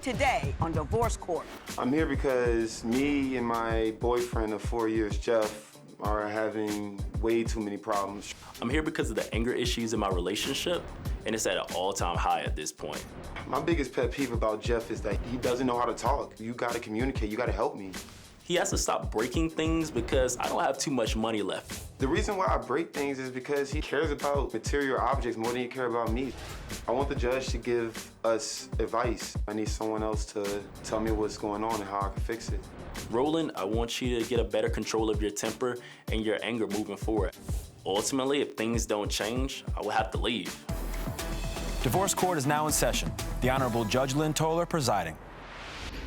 Today on Divorce Court. I'm here because me and my boyfriend of 4 years, Jeff, are having way too many problems. I'm here because of the anger issues in my relationship, and it's at an all-time high at this point. My biggest pet peeve about Jeff is that he doesn't know how to talk. You gotta communicate, you gotta help me. He has to stop breaking things because I don't have too much money left. The reason why I break things is because he cares about material objects more than he cares about me. I want the judge to give us advice. I need someone else to tell me what's going on and how I can fix it. Roland, I want you to get a better control of your temper and your anger moving forward. Ultimately, if things don't change, I will have to leave. Divorce Court is now in session. The Honorable Judge Lynn Toller presiding.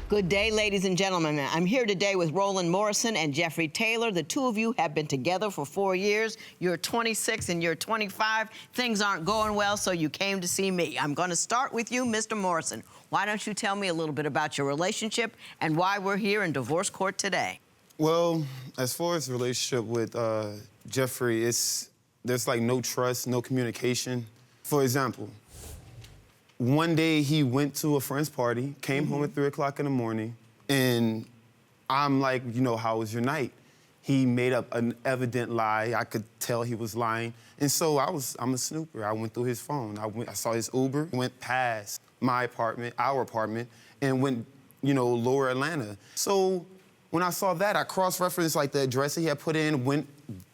Good day, ladies and gentlemen. I'm here today with Roland Morrison and Jeffrey Taylor. The two of you have been together for 4 years. You're 26 and you're 25. Things aren't going well, so you came to see me. I'm going to start with you, Mr. Morrison. Why don't you tell me a little bit about your relationship and why we're here in Divorce Court today? Well, as far as the relationship with Jeffrey, there's like no trust, no communication. For example, one day he went to a friend's party, came home at 3 o'clock in the morning, and I'm like, you know, how was your night? He made up an evident lie. I could tell he was lying. And so I'm a snooper. I went through his phone. I saw his Uber, went past my apartment, our apartment, and went, you know, lower Atlanta. So when I saw that, I cross-referenced like the address that he had put in, went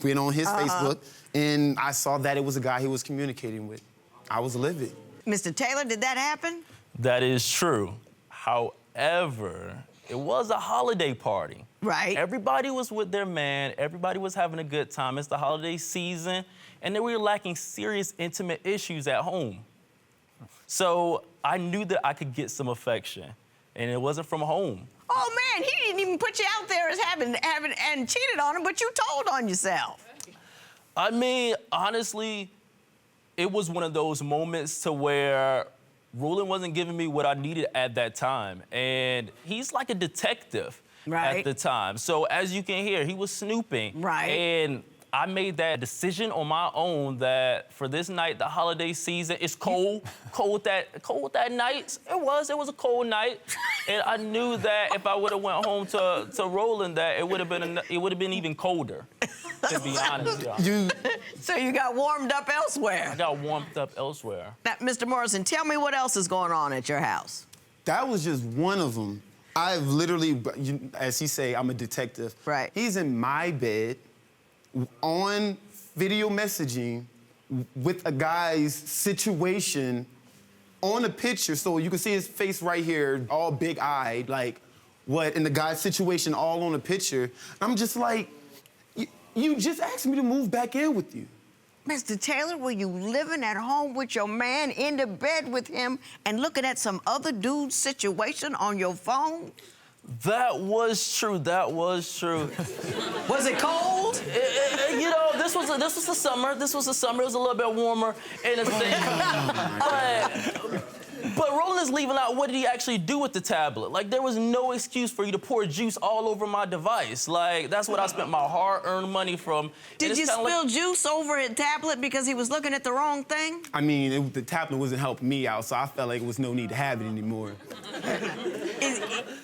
on his Facebook, and I saw that it was a guy he was communicating with. I was livid. Mr. Taylor, did that happen? That is true. However, it was a holiday party. Right. Everybody was with their man. Everybody was having a good time. It's the holiday season, and they were lacking serious intimate issues at home. So I knew that I could get some affection, and it wasn't from home. Oh, man, he didn't even put you out there as having and cheated on him, but you told on yourself. I mean, honestly, it was one of those moments to where Roland wasn't giving me what I needed at that time. And he's like a detective at the time. So as you can hear, he was snooping. Right. And I made that decision on my own that for this night, the holiday season, it's cold that night. It was a cold night. And I knew that if I would have went home to Roland, that it would have been even colder, to be honest, y'all. So you got warmed up elsewhere. I got warmed up elsewhere. Now, Mr. Morrison, tell me what else is going on at your house. That was just one of them. I've literally, as he say, I'm a detective. Right. He's in my bed on video messaging with a guy's situation on a picture, so you can see his face right here, all big-eyed, like, what, in the guy's situation all on a picture. I'm just like, you just asked me to move back in with you. Mr. Taylor, were you living at home with your man, in the bed with him, and looking at some other dude's situation on your phone? That was true. That was true. Was it cold? You know, this was the summer. This was the summer. It was a little bit warmer in a sense. But Roland is leaving out, what did he actually do with the tablet? Like, there was no excuse for you to pour juice all over my device. Like, that's what I spent my hard-earned money from. Did you spill juice over a tablet because he was looking at the wrong thing? I mean, the tablet wasn't helping me out, so I felt like there was no need to have it anymore.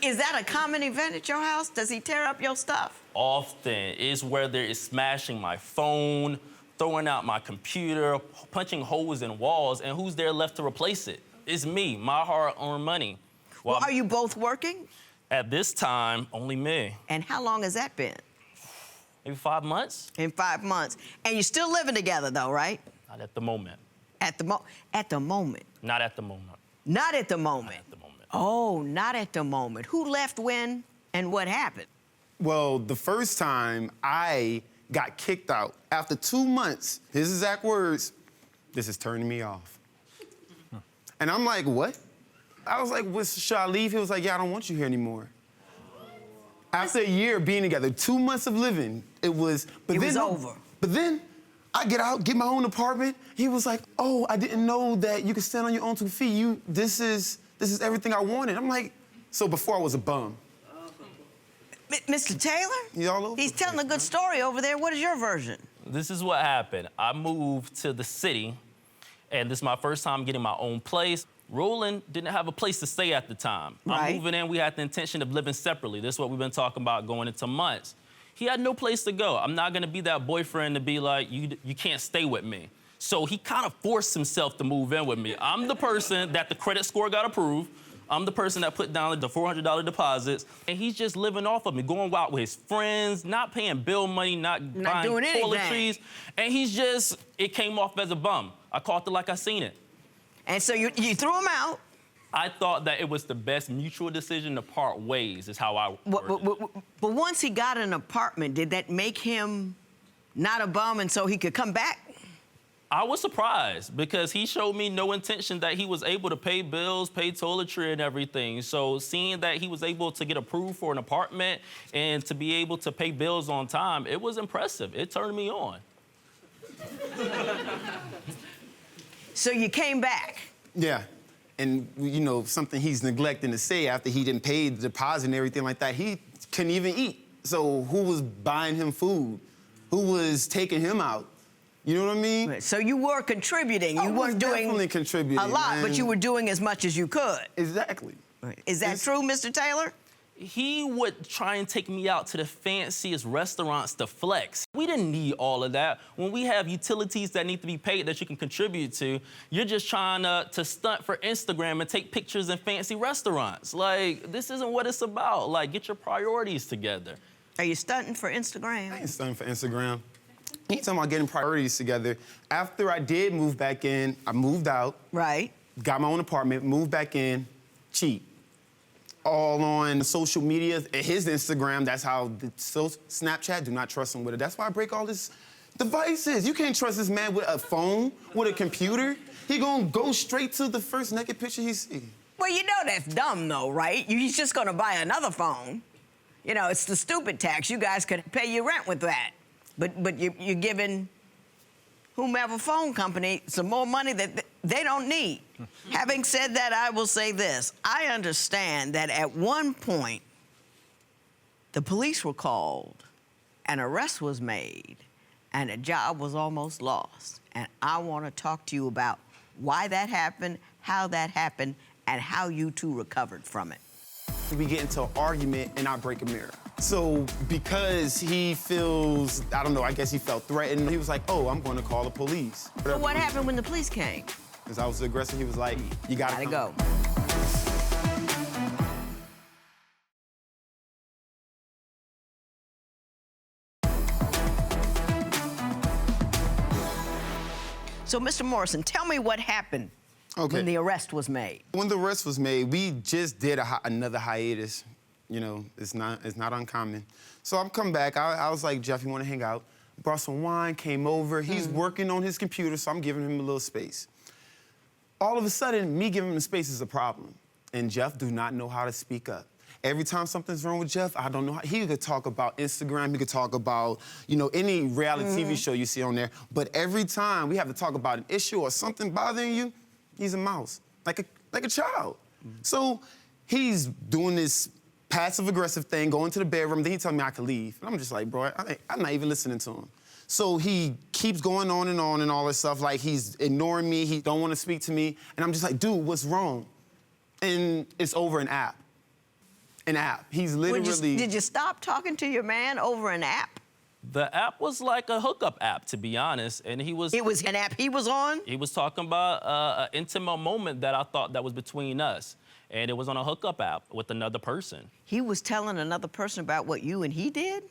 Is that a common event at your house? Does he tear up your stuff? Often. It's whether it's smashing my phone, throwing out my computer, punching holes in walls, and who's there left to replace it? It's me, my hard-earned money. Well, are you both working? At this time, only me. And how long has that been? Maybe 5 months. In 5 months. And you're still living together, though, right? Not at the moment. At the moment? Not at the moment. Not at the moment. Not at the moment. Oh, not at the moment. Who left when and what happened? Well, the first time I got kicked out, after 2 months, his exact words, "This is turning me off." And I'm like, what? I was like, should I leave? He was like, yeah, I don't want you here anymore. After a year of being together, 2 months of living, it was over. But then I get out, get my own apartment. He was like, oh, I didn't know that you could stand on your own 2 feet. This is everything I wanted. I'm like, so before I was a bum. Mr. Taylor? You all over? He's telling a good story over there. What is your version? This is what happened. I moved to the city, and this is my first time getting my own place. Roland didn't have a place to stay at the time. Right. I'm moving in, we had the intention of living separately. This is what we've been talking about going into months. He had no place to go. I'm not gonna be that boyfriend to be like, you can't stay with me. So he kind of forced himself to move in with me. I'm the person that the credit score got approved. I'm the person that put down the $400 deposits, and he's just living off of me, going out with his friends, not paying bill money, not buying doing anything. toiletries, and it came off as a bum. I called it like I seen it. And so you threw him out. I thought that it was the best mutual decision to part ways, is how I worded it. But once he got an apartment, did that make him not a bum and so he could come back? I was surprised because he showed me no intention that he was able to pay bills, pay toiletry and everything. So seeing that he was able to get approved for an apartment and to be able to pay bills on time, it was impressive. It turned me on. So you came back. Yeah. And, you know, something he's neglecting to say after he didn't pay the deposit and everything like that, he couldn't even eat. So who was buying him food? Who was taking him out? You know what I mean? So you were contributing. You weren't doing definitely contributing, a lot, man. but you were doing as much as you could. Exactly. Is that true, Mr. Taylor? He would try and take me out to the fanciest restaurants to flex. We didn't need all of that. When we have utilities that need to be paid that you can contribute to, you're just trying to stunt for Instagram and take pictures in fancy restaurants. Like, this isn't what it's about. Like, get your priorities together. Are you stunting for Instagram? I ain't stunning for Instagram. He talking about getting priorities together. After I did move back in, I moved out. Right. Got my own apartment, moved back in, cheat. All on social media, his Instagram, that's how, Snapchat, do not trust him with it. That's why I break all his devices. You can't trust this man with a phone, with a computer. He gonna go straight to the first naked picture he see. Well, you know that's dumb, though, right? He's just gonna buy another phone. You know, it's the stupid tax. You guys could pay your rent with that. But you're giving whomever phone company some more money that they don't need. Having said that, I will say this. I understand that at one point, the police were called, an arrest was made, and a job was almost lost. And I want to talk to you about why that happened, and how you two recovered from it. We get into an argument and I break a mirror. So because he feels, I don't know, I guess he felt threatened, he was like, oh, I'm going to call the police. But what happened when the police came? Because I was aggressive, he was like, you gotta Gotta come. go. So, Mr. Morrison, tell me what happened when the arrest was made. When the arrest was made, we just did another hiatus. You know, it's not uncommon. So I'm coming back. I was like, Jeff, you want to hang out? Brought some wine, came over. He's working on his computer, so I'm giving him a little space. All of a sudden, me giving him space is a problem. And Jeff do not know how to speak up. Every time something's wrong with Jeff, I don't know how. He could talk about Instagram, he could talk about, you know, any reality TV show you see on there. But every time we have to talk about an issue or something bothering you, he's a mouse, like a child. So he's doing this passive-aggressive thing, going to the bedroom, then he tells me I can leave. And I'm just like, bro, I'm not even listening to him. So he keeps going on and all this stuff, like he's ignoring me, he don't want to speak to me. And I'm just like, dude, what's wrong? And it's over an app. An app. He's literally... Did you stop talking to your man over an app? The app was like a hookup app, to be honest, and he was... It was an app he was on? He was talking about an intimate moment that I thought that was between us, and it was on a hookup app with another person. He was telling another person about what you and he did?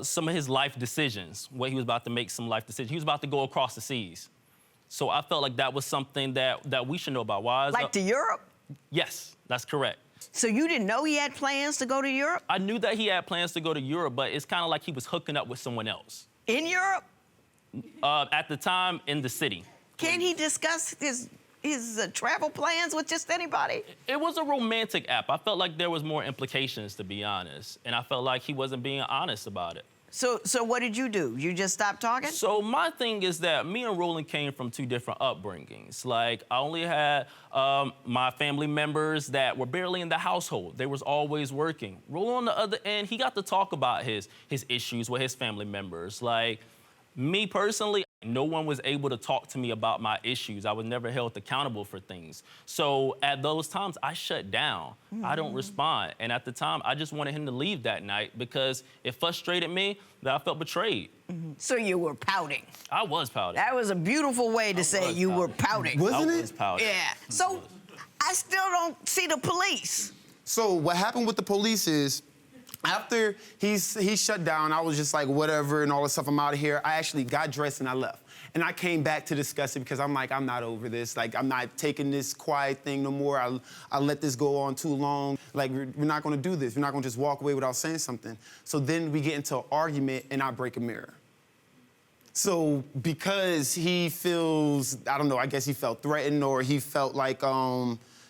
Some of his life decisions, what he was about to make some life decisions. He was about to go across the seas. So I felt like that was something that we should know about. Why? Like to Europe? Yes, that's correct. So you didn't know he had plans to go to Europe? I knew that he had plans to go to Europe, but it's kind of like he was hooking up with someone else. In Europe? At the time, in the city. Can't he discuss his travel plans with just anybody? It was a romantic app. I felt like there was more implications, to be honest, and I felt like he wasn't being honest about it. So what did you do? You just stopped talking? So my thing is that me and Roland came from two different upbringings. Like, I only had my family members that were barely in the household. They was always working. Roland, on the other end, he got to talk about his issues with his family members. Like, me personally, No one was able to talk to me about my issues. I was never held accountable for things. So at those times, I shut down. I don't respond. And at the time, I just wanted him to leave that night because it frustrated me that I felt betrayed. So you were pouting. I was pouting. That was a beautiful way to say you were pouting. Wasn't I it? was pouting. Yeah. So I still don't see the police. So what happened with the police is, after he shut down, I was just like, whatever, and all this stuff, I'm out of here. I actually got dressed and I left. And I came back to discuss it because I'm like, I'm not over this. Like, I'm not taking this quiet thing no more. I let this go on too long. Like, we're not gonna do this. We're not gonna just walk away without saying something. So then we get into an argument and I break a mirror. So because he feels, I don't know, I guess he felt threatened or he felt like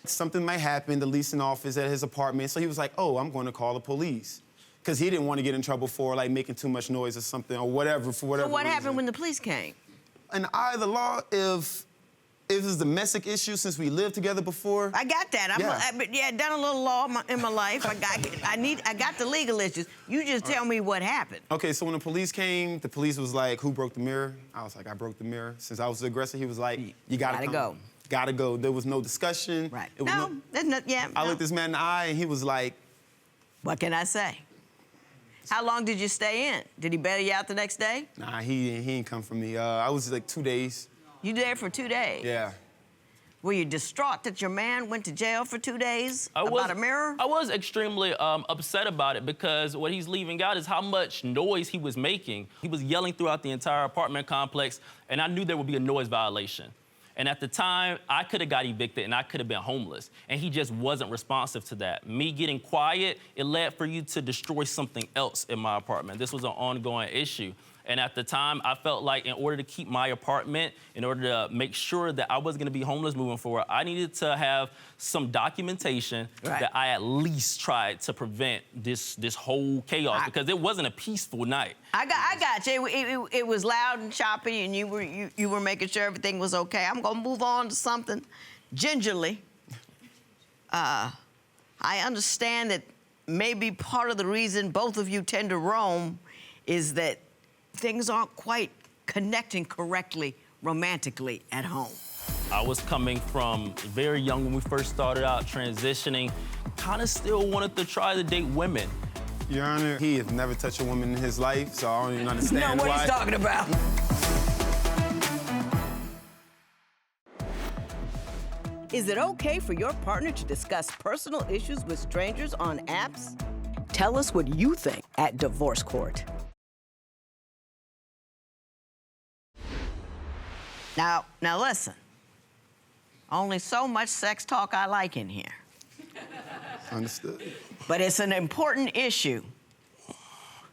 something might happen, the leasing office at his apartment. So he was like, oh, I'm gonna call the police. Because he didn't want to get in trouble for like making too much noise or something or whatever, for whatever So what reason. happened when the police came? In eye of the law, if it's a domestic issue since we lived together before. I got that. I've done a little law in my life. I got the legal issues. You just tell me what happened. Okay, so when the police came, the police was like, who broke the mirror? I was like, I broke the mirror. Since I was the aggressor, he was like, you gotta come. go. Gotta go. There was no discussion. Right. It was No, there's not, yeah. I no. looked this man in the eye and he was like, What can I say? How long did you stay in? Did he bail you out the next day? nah, he ain't come for me. I was like 2 days. You there for 2 days? Yeah. Were you distraught that your man went to jail for 2 days about a mirror? I was extremely upset about it because what he's leaving out is how much noise he was making. He was yelling throughout the entire apartment complex, and I knew there would be a noise violation. And at the time, I could have got evicted and I could have been homeless. And he just wasn't responsive to that. Me getting quiet, it led for you to destroy something else in my apartment. This was an ongoing issue. And at the time, I felt like in order to keep my apartment, in order to make sure that I wasn't gonna be homeless moving forward, I needed to have some documentation that I at least tried to prevent this whole chaos because it wasn't a peaceful night. I got you. It was loud and choppy, and you were making sure everything was okay. I'm gonna move on to something gingerly. I understand that maybe part of the reason both of you tend to roam is that things aren't quite connecting correctly romantically at home. I was coming from very young when we first started out transitioning, kind of still wanted to try to date women. Your Honor, he has never touched a woman in his life, so I don't even understand No, what why. he's talking about. Is it okay for your partner to discuss personal issues with strangers on apps? Tell us what you think at Divorce Court. Now listen. Only so much sex talk I like in here. Understood. But it's an important issue.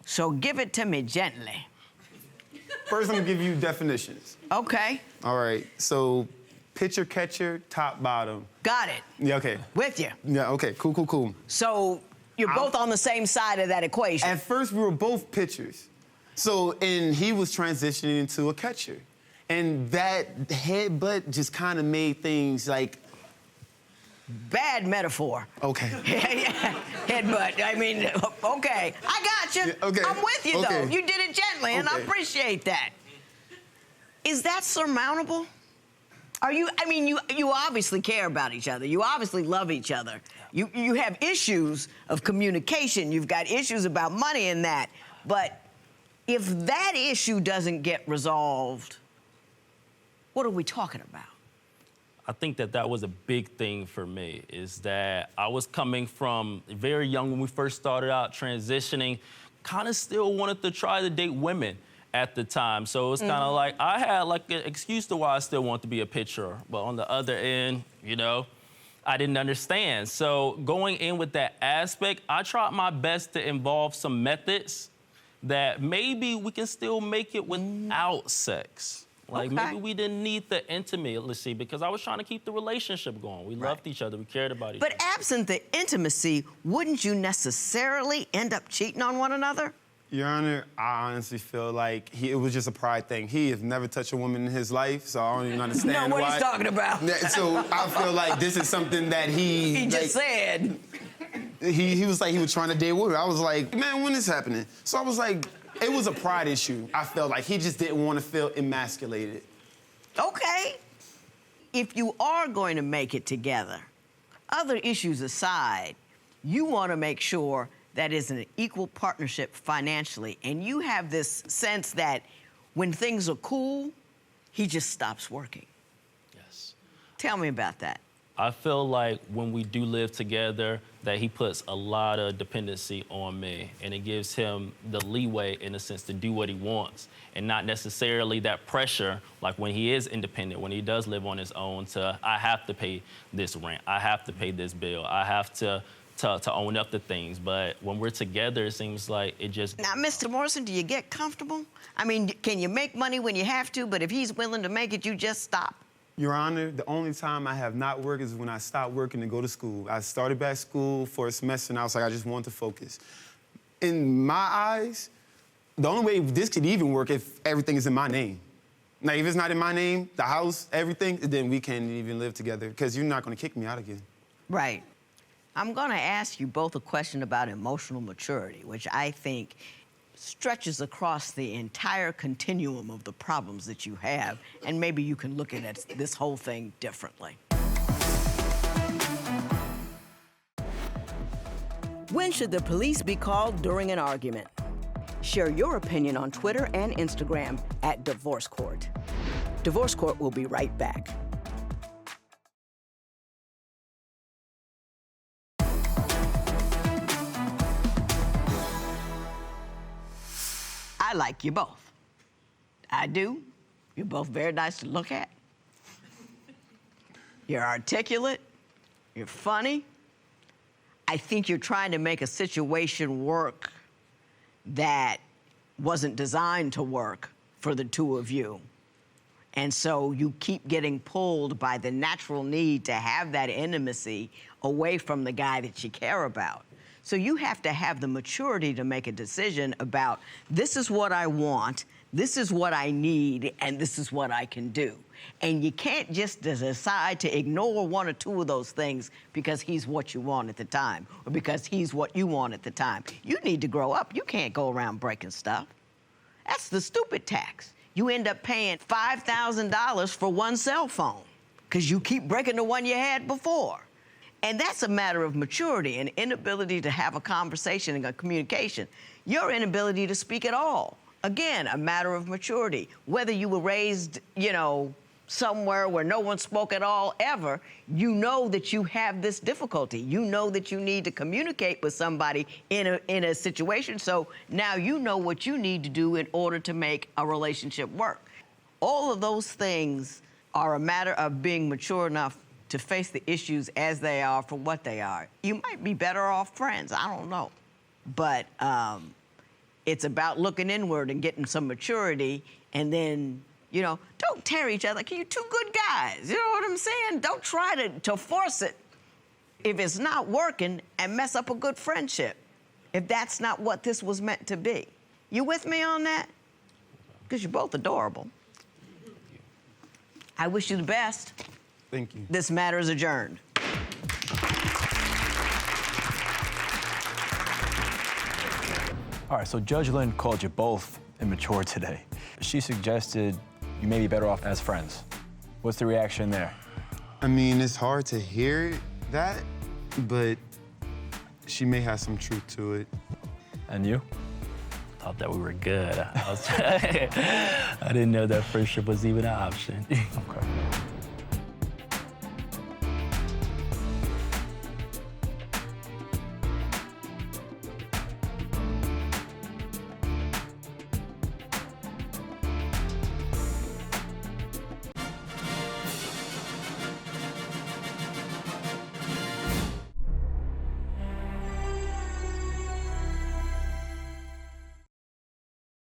So give it to me gently. First, I'm gonna give you definitions. Okay. All right, so pitcher, catcher, top, bottom. Got it. Yeah, okay. With you. Yeah, okay, cool. So you're both on the same side of that equation. At first, we were both pitchers. And he was transitioning into a catcher. And that headbutt just kind of made things like... Bad metaphor. Okay. Yeah, headbutt. I mean, okay. I got you. Yeah, okay. I'm with you, though. Okay. You did it gently, and I Okay. appreciate that. Is that surmountable? You obviously care about each other. You obviously love each other. You have issues of communication. You've got issues about money and that. But if that issue doesn't get resolved, what are we talking about? I think that was a big thing for me, is that I was coming from very young when we first started out transitioning, kind of still wanted to try to date women at the time. So it's kind of like, I had like an excuse to why I still want to be a pitcher. But on the other end, I didn't understand. So going in with that aspect, I tried my best to involve some methods that maybe we can still make it without sex. Like, maybe we didn't need the intimacy because I was trying to keep the relationship going. We loved each other. We cared about each other. But absent the intimacy, wouldn't you necessarily end up cheating on one another? Your Honor, I honestly feel like it was just a pride thing. He has never touched a woman in his life, so I don't even understand what why. he's talking about. So I feel like this is something that He just said. He was like, he was trying to date women. I was like, man, when is happening? So I was like, It was a pride issue. I felt like he just didn't want to feel emasculated. Okay. If you are going to make it together, other issues aside, you want to make sure that it's an equal partnership financially. And you have this sense that when things are cool, he just stops working. Yes. Tell me about that. I feel like when we do live together, that he puts a lot of dependency on me, and it gives him the leeway, in a sense, to do what he wants, and not necessarily that pressure, like when he is independent, when he does live on his own, to, I have to pay this rent, I have to pay this bill, I have to own up to things. But when we're together, it seems like it just... Now, Mr. Morrison, do you get comfortable? I mean, can you make money when you have to, but if he's willing to make it, you just stop? Your Honor, the only time I have not worked is when I stopped working to go to school. I started back school for a semester, and I was like, I just want to focus. In my eyes, the only way this could even work if everything is in my name. Like, if it's not in my name, the house, everything, then we can't even live together, because you're not going to kick me out again. Right. I'm going to ask you both a question about emotional maturity, which I think stretches across the entire continuum of the problems that you have, and maybe you can look at this whole thing differently. When should the police be called during an argument? Share your opinion on Twitter and Instagram at Divorce Court. Divorce Court will be right back. I like you both. I do. You're both very nice to look at. You're articulate. You're funny. I think you're trying to make a situation work that wasn't designed to work for the two of you. And so you keep getting pulled by the natural need to have that intimacy away from the guy that you care about. So you have to have the maturity to make a decision about, this is what I want, this is what I need, and this is what I can do. And you can't just decide to ignore one or two of those things because he's what you want at the time, or because he's what you want at the time. You need to grow up. You can't go around breaking stuff. That's the stupid tax. You end up paying $5,000 for one cell phone because you keep breaking the one you had before. And that's a matter of maturity and inability to have a conversation and a communication. Your inability to speak at all. Again, a matter of maturity. Whether you were raised, somewhere where no one spoke at all ever, you know that you have this difficulty. You know that you need to communicate with somebody in a situation, so now you know what you need to do in order to make a relationship work. All of those things are a matter of being mature enough to face the issues as they are for what they are. You might be better off friends, I don't know. But it's about looking inward and getting some maturity, and then, don't tear each other. You're two good guys, you know what I'm saying? Don't try to force it if it's not working and mess up a good friendship, if that's not what this was meant to be. You with me on that? Because you're both adorable. I wish you the best. Thank you. This matter is adjourned. All right, so Judge Lynn called you both immature today. She suggested you may be better off as friends. What's the reaction there? I mean, it's hard to hear that, but she may have some truth to it. And you? Thought that we were good. I didn't know that friendship was even an option. Okay.